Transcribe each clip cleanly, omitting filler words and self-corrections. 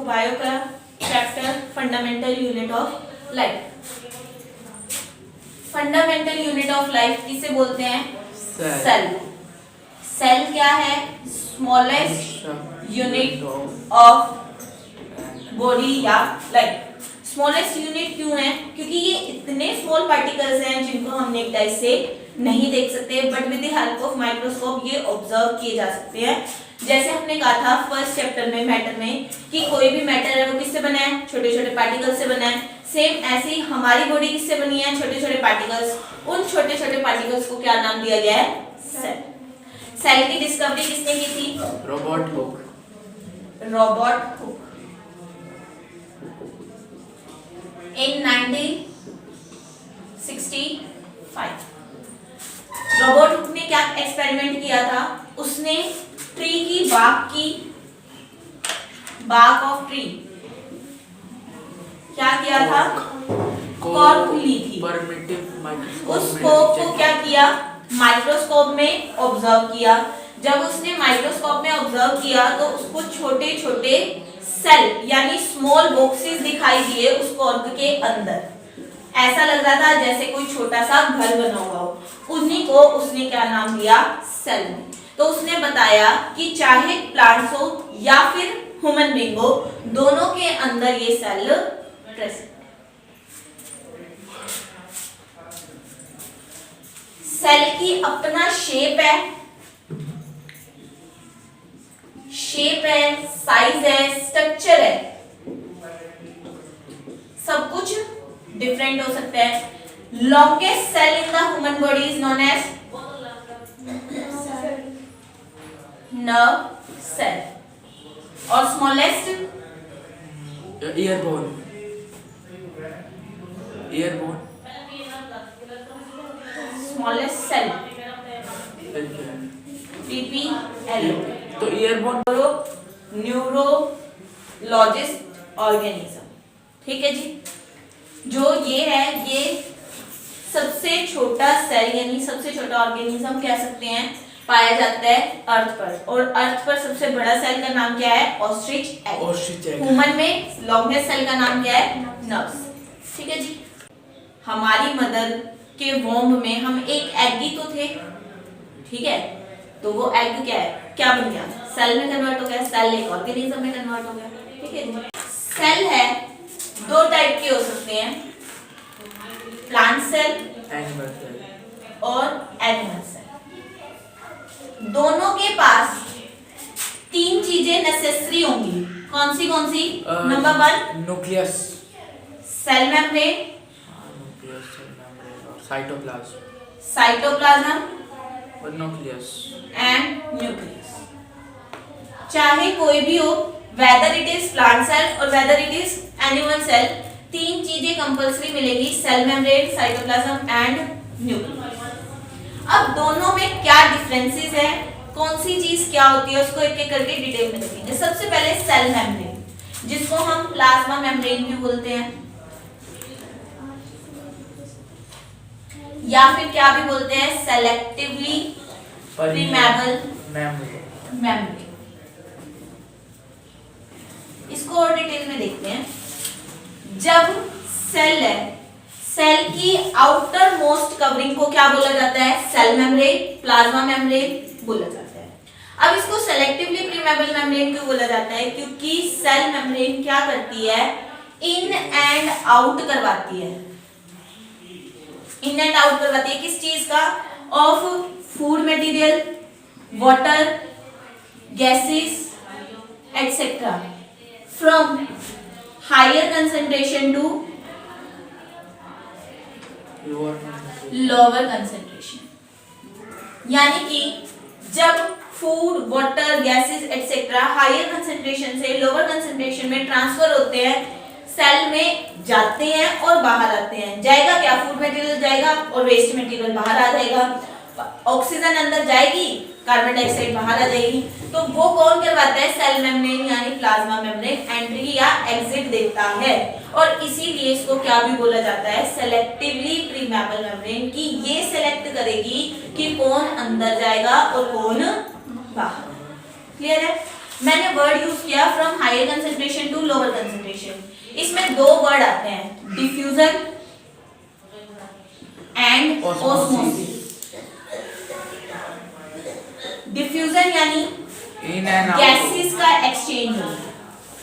Bio का chapter fundamental unit of life. Fundamental unit of life किसे बोलते हैं? सेल। सेल क्या है? स्मॉलेस्ट यूनिट ऑफ बॉडी या लाइफ। स्मॉलेस्ट यूनिट क्यों है? क्योंकि ये इतने स्मॉल पार्टिकल्स हैं जिनको हम नेक्ड आई से नहीं देख सकते, but with the help of microscope ये ऑब्जर्व किए जा सकते हैं। जैसे हमने कहा था फर्स्ट चैप्टर में मैटर में कि कोई भी मैटर है वो किससे बना है? छोटे छोटे पार्टिकल से बना है। सेम ऐसे ही हमारी बॉडी किससे बनी है? छोटे छोटे पार्टिकल्स। उन छोटे छोटे पार्टिकल्स को क्या नाम दिया गया है? सेल। सेल की डिस्कवरी किसने की थी? Robert Hooke. Robert Hooke in 1965। Robert Hooke ने क्या एक्सपेरिमेंट किया था? उसने ट्री की बार्क ऑफ ट्री क्या किया था? कॉर्क ली थी। उस कॉर्क को क्या किया? माइक्रोस्कोप में ऑब्जर्व किया। जब उसने माइक्रोस्कोप में ऑब्जर्व किया तो उसको छोटे छोटे सेल यानी स्मॉल बॉक्सेस दिखाई दिए उस कॉर्क के अंदर। ऐसा लग रहा था जैसे कोई छोटा सा घर बना हुआ हो। उन्हीं को उसने क्या नाम दिया? सेल। तो उसने बताया कि चाहे प्लांट्स हो या फिर ह्यूमन बीइंग हो, दोनों के अंदर ये सेल प्रेजेंट। सेल की अपना शेप है, साइज है, स्ट्रक्चर है, सब कुछ डिफरेंट हो सकता है। Longest cell in the human body is known as nerve cell और smallest ear bone. Smallest cell PPL। तो ईयरबोन न्यूरोलॉजिस्ट ऑर्गेनिज्म। ठीक है जी। जो ये है ये सबसे छोटा सेल यानी सबसे छोटा ऑर्गेनिज्म कह सकते हैं पाया जाता है अर्थ पर, और अर्थ पर सबसे बड़ा सेल का नाम क्या है? Ostrich egg. ह्यूमन में लॉन्गेस्ट सेल का नाम क्या है? नर्व्स। ठीक है जी। हमारी मदर के वोम्ब में हम एक एग ही तो थे, ठीक है? तो वो एग क्या है? क्या बन गया? सेल में कन्वर्ट हो गया। सेल एक ऑर्गेनिज्म में कन्वर्ट हो गया। ठीक है जी। सेल है दो टाइप के हो सकते हैं, प्लांट सेल और एनिमल सेल। दोनों के पास तीन चीजें नेसेसरी होंगी। कौन सी? Number 1 nucleus, cell membrane, cytoplasm और न्यूक्लियस एंड न्यूक्लियस। चाहे कोई भी हो, whether it is plant cell और whether it is animal cell, तीन चीजें कंपल्सरी मिलेगी, cell membrane, cytoplasm and nucleus. अब दोनों में क्या डिफरेंसेस है, कौन सी चीज क्या होती है, उसको एक एक करके डिटेल में देखेंगे। सबसे पहले सेल मेम्ब्रेन, जिसको हम प्लाज्मा मेम्ब्रेन भी बोलते हैं या फिर क्या भी बोलते हैं? Selectively permeable membrane. इसको और डिटेल में देखते हैं। जब सेल है, सेल की आउटर मोस्ट कवरिंग को क्या बोला जाता है? सेल मेम्ब्रेन, प्लाज्मा मेम्ब्रेन बोला जाता है। अब इसको सेलेक्टिवली परमेबल मेम्ब्रेन क्यों बोला जाता है? क्योंकि सेल मेम्ब्रेन क्या करती है? इन एंड आउट करवाती है। इन एंड आउट करवाती है किस चीज का? Of food material, water, gases etcetera from higher concentration to lower concentration. यानी कि जब food, water, gases etcetera higher concentration से लोअर कंसंट्रेशन में ट्रांसफर होते हैं, सेल में जाते हैं और बाहर आते हैं। जाएगा क्या? फूड मटेरियल जाएगा और वेस्ट मटेरियल बाहर आ जाएगा। ऑक्सीजन अंदर जाएगी, कार्बन डाइऑक्साइड बाहर आ जाएगी। तो वो कौन करवाता है? सेल मेम्ब्रेन यानी प्लाज्मा मेम्ब्रेन एंट्री या एग्जिट देता है। और इसीलिए इसको क्या भी बोला जाता है? सेलेक्टिवली परमेबल मेम्ब्रेन, कि ये सेलेक्ट करेगी कि कौन अंदर जाएगा और कौन बाहर। क्लियर है? मैंने वर्ड यूज किया फ्रॉम हायर कंसंट्रेशन टू दो वर्ड आते हैं, डिफ्यूजन एंड ऑस्मोसिस। डिफ्यूजन यानी इन एंड आउट, गैसेस का एक्सचेंज होना,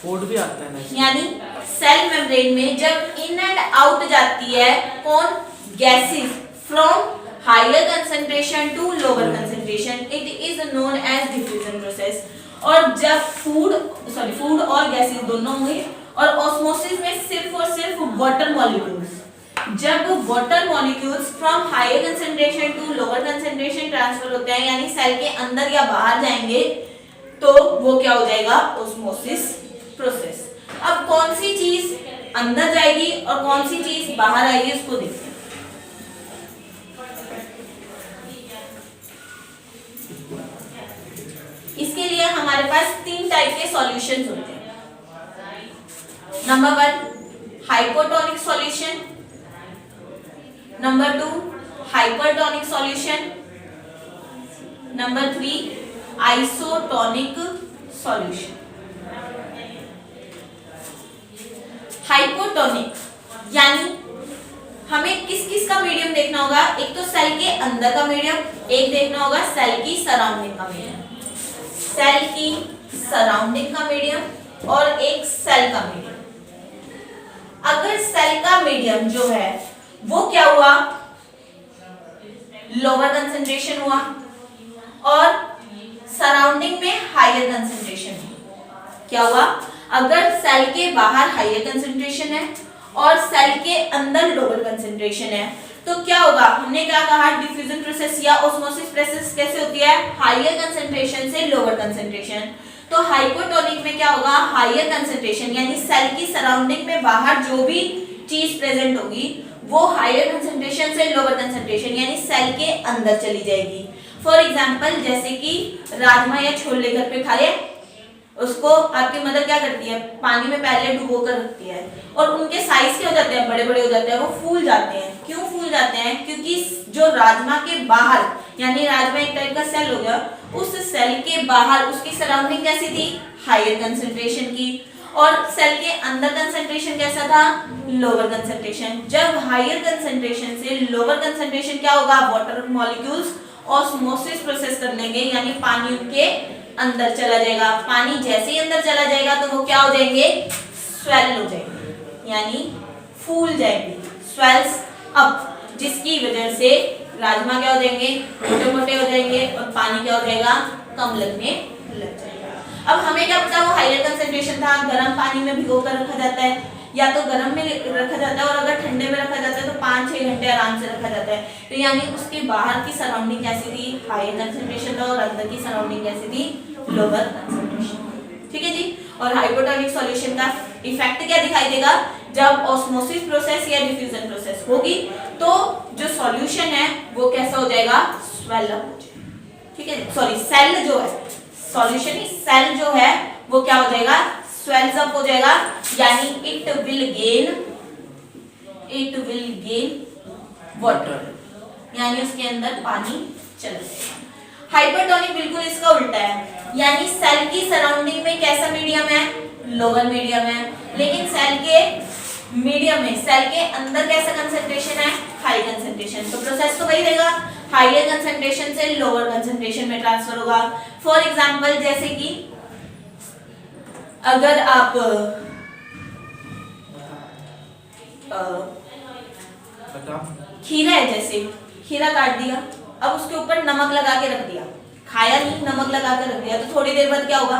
फूड भी आता है ना इसमें। यानी सेल मेम्ब्रेन में जब इन एंड आउट जाती है कौन, gases from higher concentration to lower concentration, it is known as diffusion process. और जब फूड और गैसेस दोनों हुए, और ऑस्मोसिस में सिर्फ और सिर्फ वाटर मॉलिक्यूल्स, जब water molecules from higher concentration to lower concentration transfer होते हैं, यानी सेल के अंदर या बाहर जाएंगे, तो वो क्या हो जाएगा, ऑस्मोसिस प्रोसेस। अब कौन सी चीज अंदर जाएगी और कौन सी चीज बाहर आएगी उसको देखते हैं। इसके लिए हमारे पास तीन टाइप के सॉल्यूशंस होते हैं। Number 1 hypotonic solution, number 2 hypertonic solution, number 3 isotonic solution. Hypotonic यानी हमें किस किस का मीडियम देखना होगा, एक तो सेल के अंदर का मीडियम, एक देखना होगा सेल की सराउंडिंग का मीडियम, सेल की सराउंडिंग का मीडियम और एक सेल का मीडियम। अगर सेल का मीडियम जो है वो क्या हुआ, लोअर कंसंट्रेशन हुआ और सराउंडिंग में हायर कंसंट्रेशन हुआ, क्या हुआ, अगर सेल के बाहर हायर कंसंट्रेशन है और सेल के अंदर लोअर कंसंट्रेशन है, तो क्या होगा, हमने क्या कहा, डिफ्यूजन प्रोसेस या ऑस्मोसिस प्रोसेस कैसे होती है, हायर कंसंट्रेशन से लोअर कंसंट्रेशन। तो हाइपोटोनिक में क्या होगा, हायर कंसंट्रेशन यानी सेल की सराउंडिंग में बाहर जो भी चीज प्रेजेंट होगी वो हायर कंसंट्रेशन से लोअर कंसंट्रेशन यानी सेल के अंदर चली जाएगी। फॉर एग्जांपल जैसे कि राजमा या छोले घर पे खाए, उसको आपकी मदर क्या करती है, पानी में पहले डुबो कर रखती है और उनके साइज क्या हो जाते हैं, बड़े बड़े हो जाते हैं, वो फूल जाते हैं। क्यों फूल जाते हैं, क्योंकि जो राजमा के बाहर यानी राजमा एक टाइप का सेल हो गया, उस सेल के बाहर उसकी सराउंडिंग कैसी थी, हायर कंसंट्रेशन की, और सेल के अंदर कंसंट्रेशन कैसा था, लोअर कंसंट्रेशन। जब हायर कंसंट्रेशन से लोअर कंसंट्रेशन क्या होगा, वाटर मॉलिक्यूल्स ऑस्मोसिस प्रोसेस कर लेंगे यानी पानी उनके अंदर चला जाएगा। पानी जैसे ही अंदर चला जाएगा तो वो क्या हो जाएंगे, स्वेल हो जाएंगे यानी फूल जाएंगे, स्वेल्स अप, जिसकी वजह से राजमा क्या हो जाएंगे, मोटे मोटे हो जाएंगे और पानी क्या हो जाएगा, कम लगने लग जाएगा। अब हमें क्या पता वो हायर कंसंट्रेशन था, गर्म पानी में भिगो कर रखा जाता है या तो गर्म में रखा जाता है और अगर ठंडे में रखा जाता है तो 5-6 घंटे आराम से रखा जाता है। तो यानी उसके बाहर की सराउंडिंग कैसी थी, हायर कंसंट्रेशन था और अंदर की सराउंडिंग कैसी थी, लोअर कंसंट्रेशन। ठीक है जी। और हाइपोटोनिक सॉल्यूशन का इफेक्ट क्या दिखाई देगा, जब ऑस्मोसिस प्रोसेस या डिफ्यूजन प्रोसेस होगी तो जो सॉल्यूशन है वो कैसा हो जाएगा, स्वेल अप हो जाएगा। ठीक है, सॉरी सेल जो है, सॉल्यूशन ही सेल जो है वो क्या हो जाएगा, स्वेल्स अप हो जाएगा यानी इट विल गेन वाटर यानी उसके अंदर पानी चला जाएगा। हाइपरटोनिक बिल्कुल इसका उल्टा है यानी सेल की सराउंडिंग में कैसा मीडियम है, लोअर मीडियम है, लेकिन सेल के मीडियम में सेल के अंदर कैसा कंसंट्रेशन है, हाई कंसंट्रेशन। तो प्रोसेस तो वही रहेगा, हायर कंसंट्रेशन से लोअर कंसंट्रेशन में ट्रांसफर होगा। फॉर एग्जांपल जैसे कि अगर आप खीरा है, जैसे खीरा काट दिया, अब उसके ऊपर नमक लगा के रख दिया, खाया नहीं, नमक लगा के रख दिया, तो थोड़ी देर बाद क्या होगा,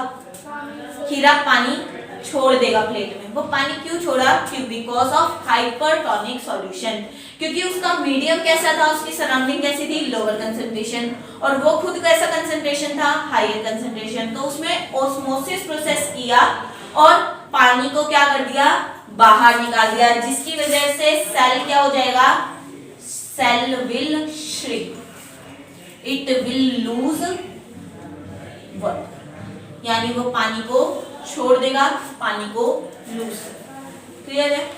खीरा पानी छोड़ देगा प्लेट में। वो पानी क्यों छोड़ा, क्यों, बिकॉज ऑफ हाइपरटोनिक सॉल्यूशन, क्योंकि उसका मीडियम कैसा था, उसकी सराउंडिंग कैसी थी, लोअर कंसंट्रेशन, और वो खुद कैसा कंसंट्रेशन था, हायर कंसंट्रेशन। तो उसमें ऑस्मोसिस प्रोसेस किया और पानी को क्या कर दिया, बाहर निकाल दिया, जिसकी वजह से सेल क्या हो जाएगा, cell will shrink, it will lose water, यानी वो पानी को छोड़ देगा, पानी को लूज। क्लियर है।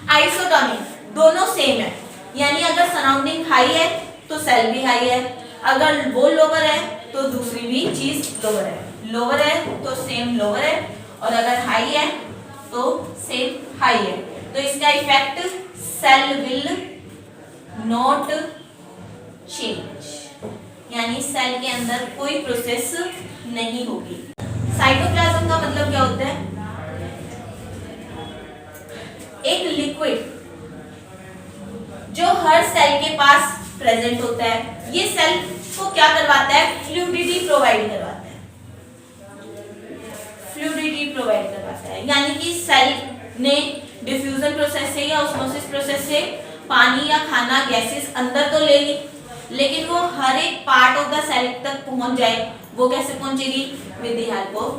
आइसोटोनिक दोनों सेम है यानी अगर सराउंडिंग हाई है तो सेल भी हाई है, अगर वो लोअर है तो दूसरी भी चीज लोअर है, लोअर है तो सेम लोअर है और अगर हाई है तो सेम हाई है। तो इसका effect cell will not change, यानी सेल के अंदर कोई प्रोसेस नहीं होगी। साइटोप्लाज्म का मतलब क्या होता है? एक लिक्विड जो हर सेल के पास प्रेजेंट होता है। ये सेल को क्या करवाता है? फ्लूइडिटी प्रोवाइड करवाता है, फ्लूइडिटी प्रोवाइड करवाता है, यानी कि सेल ने डिफ्यूजन प्रोसेस से या ऑस्मोसिस प्रोसेस से पानी या खाना गैसेस अंदर तो ले ली, लेकिन वो हर एक पार्ट ऑफ द सेल तक पहुंच जाए, वो कैसे पहुंचेगी? With the help of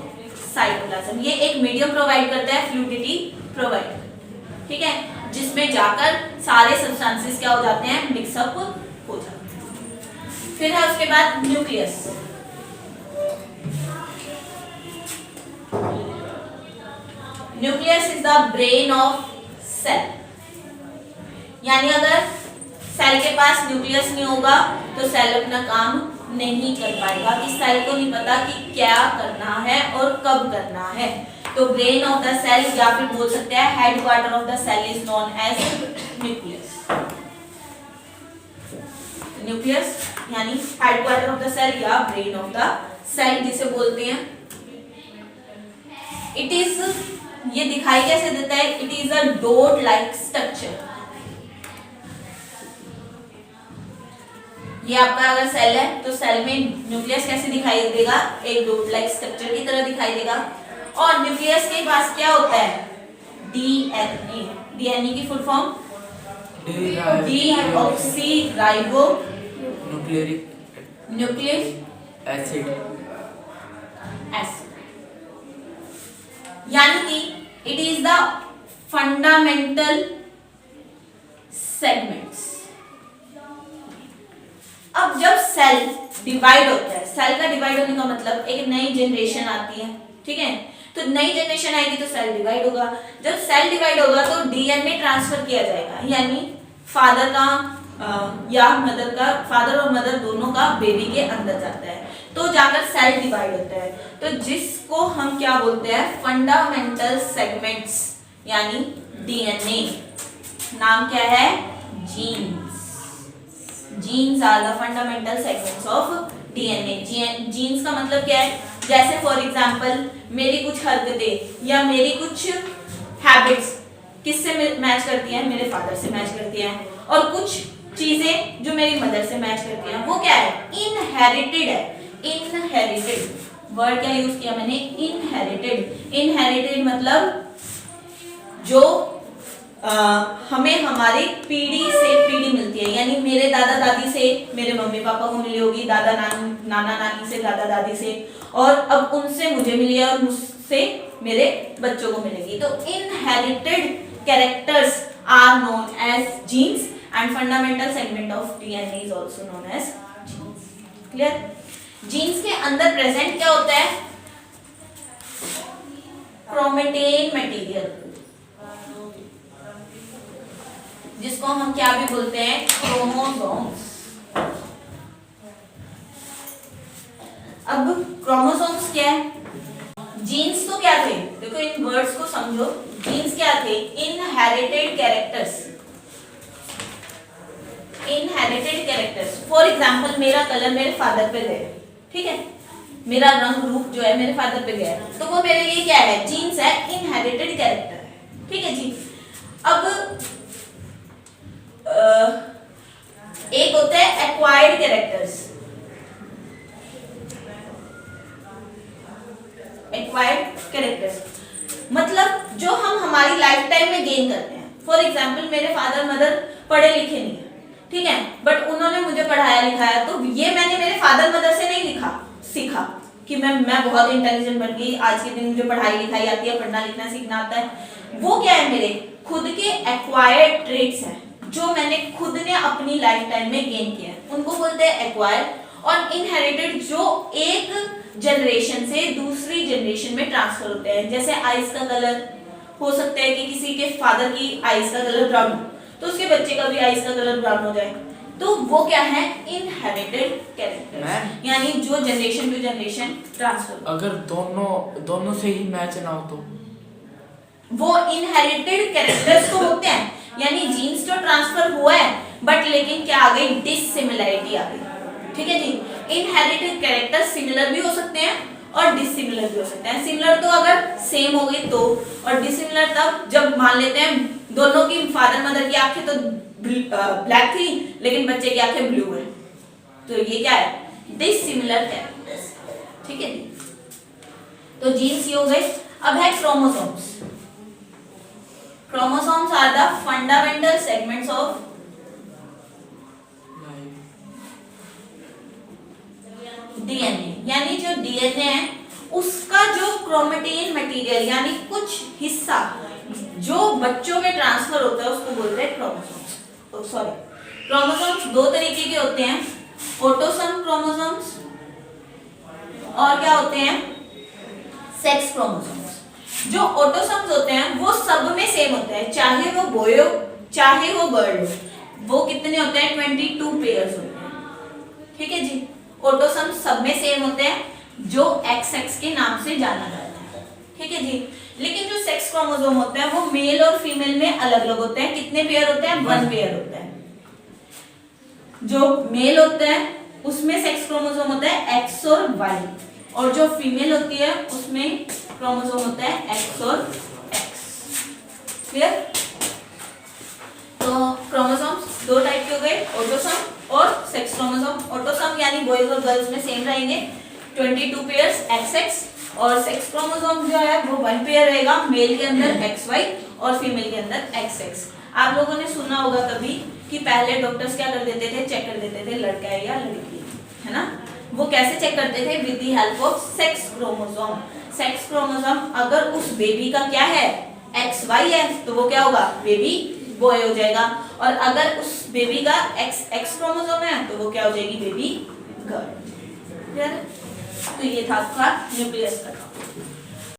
cytoplasm. ये एक मीडियम प्रोवाइड करता है, फ्लूइडिटी प्रोवाइड, ठीक है, जिसमें जाकर सारे सब्सटेंसेस क्या हो जाते हैं? मिक्सअप हो जाते हैं। फिर है उसके बाद nucleus. Nucleus is the brain of cell, यानी अगर सेल के पास न्यूक्लियस नहीं होगा तो सेल अपना काम नहीं कर पाएगा, कि सेल को नहीं पता कि क्या करना है और कब करना है। तो ब्रेन ऑफ द सेल या फिर बोल सकते हैं headquarter of the cell is known as nucleus. Nucleus यानी हेडक्वार्टर ऑफ द सेल या ब्रेन ऑफ द सेल जिसे बोलते हैं। इट इज, ये दिखाई कैसे देता है? It is a dot like structure. ये आपका अगर सेल है तो सेल में न्यूक्लियस कैसे दिखाई देगा? एक डॉट लाइक स्ट्रक्चर की तरह दिखाई देगा। और न्यूक्लियस के पास क्या होता है? डीएनए। डीएनए की full form deoxy ribo nucleic acid, यानी कि it is the fundamental segments. अब जब सेल डिवाइड होता है, सेल का डिवाइड होने का मतलब एक नई जनरेशन आती है, ठीक है, तो नई जनरेशन आएगी तो सेल डिवाइड होगा। जब सेल डिवाइड होगा तो डीएनए ट्रांसफर किया जाएगा, यानी फादर का या मदर का, फादर और मदर दोनों का बेबी के अंदर जाता है, तो जाकर सेल डिवाइड होता है। तो जिसको हम क्या बोलते हैं? फंडामेंटल सेगमेंट्स, यानी डीएनए। नाम क्या है? Genes. Genes are the fundamental segments of DNA. Genes का मतलब क्या है? जैसे फॉर एग्जांपल मेरी कुछ हरकतें या मेरी कुछ हैबिट्स किससे मैच करती हैं? मेरे फादर से मैच करती हैं। और कुछ चीजें जो मेरी मदर से मैच करती हैं, वो क्या है? इनहेरिटेड है। इनहेरिटेड वर्ड क्या यूज किया मैंने? इनहेरिटेड। इनहेरिटेड मतलब जो हमें हमारी पीढ़ी से पीढ़ी मिलती है, यानी मेरे दादा दादी से मेरे मम्मी पापा को मिली होगी, दादा नानी नाना नानी से, दादा दादी से, और अब उनसे मुझे मिली है और मुझसे मेरे बच्चों को मिलेगी। तो inherited characters are known as genes and fundamental segment of DNA is also known as genes. Clear? Genes के अंदर प्रेजेंट क्या होता है? क्रोमेटिन मटेरियल, जिसको हम क्या भी बोलते हैं? क्रोमोसोम्स। अब क्रोमोसोम्स क्या है? जीन्स तो क्या थे? देखो इन वर्ड्स को समझो। जीन्स क्या थे? Inherited characters. Inherited characters. For example मेरा कलर मेरे फादर पे गया, ठीक है, मेरा रंग रूप जो है मेरे फादर पे गया, तो वो मेरे लिए क्या है? जीन्स है, इनहेरिटेड कैरेक्टर है, ठीक है जी। अब एक होता है एक्वायर्ड कैरेक्टर्स। एक्वायर्ड कैरेक्टर्स मतलब जो हम हमारी लाइफ टाइम में गेन करते हैं। फॉर एग्जांपल मेरे फादर मदर पढ़े लिखे नहीं है, ठीक है, बट उन्होंने मुझे पढ़ाया लिखाया, तो ये मैंने मेरे फादर मदर से नहीं सीखा कि मैं बहुत इंटेलिजेंट बन गई, आज के दिन मुझे पढ़ाई लिखाई आती है, पढ़ना लिखना सीखना आता है। वो क्या है? मेरे खुद के एक्वायर्ड ट्रेट्स हैं, जो मैंने खुद ने अपनी लाइफ टाइम में गेन किया है, उनको बोलते हैं एक्वायर्ड। और इनहेरिटेड जो एक जनरेशन से दूसरी जनरेशन में ट्रांसफर होते हैं। जैसे आइज का कलर हो सकता है कि किसी के फादर की आइज का कलर ब्राउन हो, तो उसके बच्चे का भी आइज का कलर ब्राउन हो जाए, तो वो क्या है? इनहेरिटेड कैरेक्टर्स, यानी जो जनरेशन टू जनरेशन ट्रांसफर। अगर दोनों से ही मैच ना हो तो वो इनहेरिटेड कैरेक्टर्स तो होते हैं, यानी जीन्स तो ट्रांसफर हुआ है बट लेकिन क्या आ गई, डिसिमिलैरिटी आ गई। ठीक है जी, इनहेरिटेड कैरेक्टर सिमिलर भी हो सकते हैं और डिसिमिलर भी हो सकते हैं। सिमिलर तो अगर सेम हो गई तो, और डिसिमिलर तब जब मान लेते हैं दोनों की फादर मदर की आंखें तो ब्लैक थी लेकिन बच्चे की आंखें ब्लू है, तो ये क्या है, डिसिमिलर कैरेक्टर्स। ठीक है जी, तो जीन्स ये हो गए। अब है chromosomes. Chromosomes are the fundamental segments of DNA, यानी जो डीएनए है उसका जो क्रोमेटिन मटेरियल यानी कुछ हिस्सा जो बच्चों में ट्रांसफर होता है उसको बोलते हैं क्रोमोसोम्स। सॉरी, क्रोमोसोम्स दो तरीके के होते हैं, ऑटोसोम क्रोमोसोम्स और क्या होते हैं, सेक्स क्रोमोसोम्स। जो ऑटोसोम्स होते हैं वो सब में सेम होते हैं, चाहे वो बॉय हो चाहे वो गर्ल हो, वो कितने होते हैं, 22 पेयर्स होते हैं। ठीक है जी, ऑटोसोम्स सब में सेम होते हैं जो XX के नाम से जाना जाता है। ठीक है जी, लेकिन जो सेक्स क्रोमोसोम होते हैं वो मेल और फीमेल में अलग अलग होते हैं। कितने पेयर होते हैं, 1 पेयर होता है। जो मेल होता है उसमें सेक्स क्रोमोसोम होता है X और Y, और जो फीमेल होती है उसमें क्रोमोसोम होता है X और X। क्लियर? तो क्रोमोसोम्स दो टाइप के हो गए, ऑटोसोम और सेक्स क्रोमोसोम। ऑटोसोम यानी बॉयज और गर्ल्स में सेम रहेंगे, 22 पेयर्स XX, और सेक्स क्रोमोसोम जो है वो 1 पेयर रहेगा, मेल के अंदर XY और फीमेल के अंदर XX। आप लोगों ने सुना होगा कभी कि पहले डॉक्टर्स क्या कर देते थे, चेक कर देते थे लड़का है या लड़की है ना। वो कैसे चेक करते थे, with the help of sex chromosome. Sex chromosome अगर उस बेबी का क्या है, XY है, तो वो क्या होगा, बेबी बॉय हो जाएगा, और अगर उस बेबी का XX क्रोमोसोम है तो वो क्या हो जाएगी, बेबी गर्ल। तो ये था आपका न्यूक्लियस का।